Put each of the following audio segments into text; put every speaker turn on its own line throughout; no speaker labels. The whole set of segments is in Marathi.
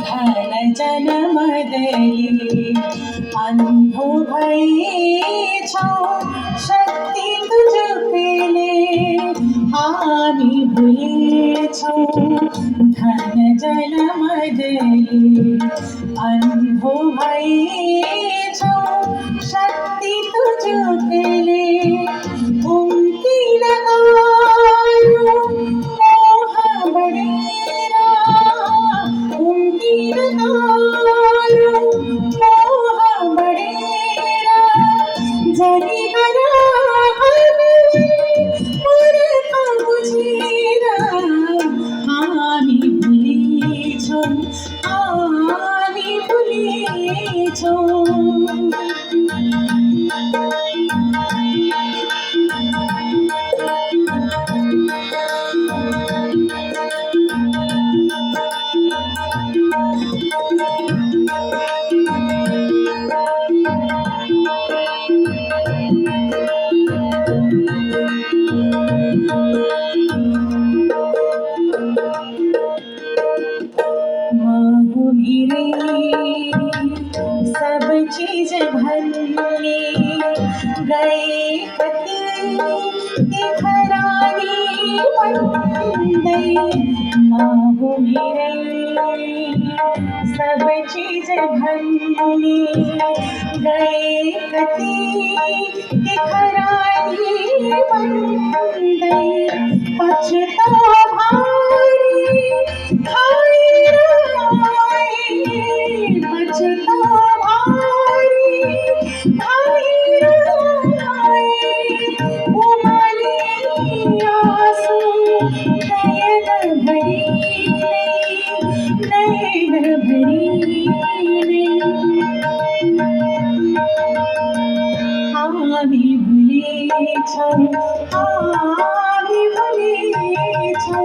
धन जन्मदली अंधो भई छो शक्ति तुझ पेले आमी भूले छो धन जन्मदली अंधो भई छो शक्ति तुझ पेले उमटी लगायो मोह बड़ेरा उमटी लगायो मोह बड़ेरा जनी मूर्ख बुझेरा आमी भूली छो आमी भूली छो मेरे सब चीज भरने गए कति घरानी बंदे माहू मेरे सब चीज भरने गए कति घरानी बंदे पछता भारी खाई पछता भारी खाई उमली आंसू नयन भरी आमी भूले छो आमी भूले छो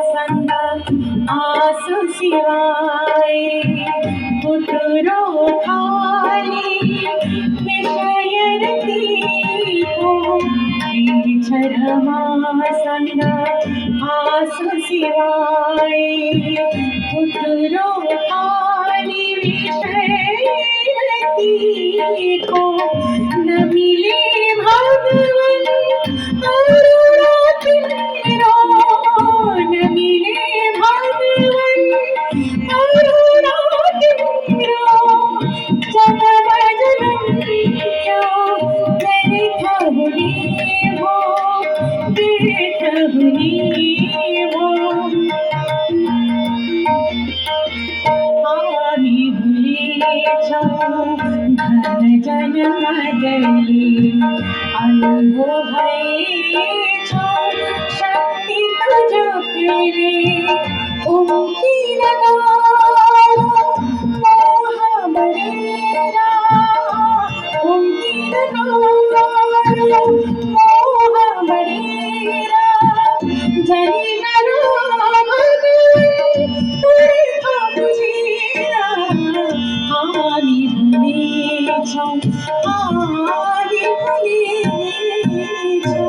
संगा आसु शिवाय पुटुरो खाली विषयरती को संगा आसु शिवाय पुटुरो खाली विषयरती को न मिले भगवन आमी भूले छो धन जन्मदली अंधो भई छो शक्ति तुझ पेले उमटी लगायो मोह बड़ेरा उमटी लगायो मोह बड़ेरा जनी आमी भूले छो आमी भूले छो।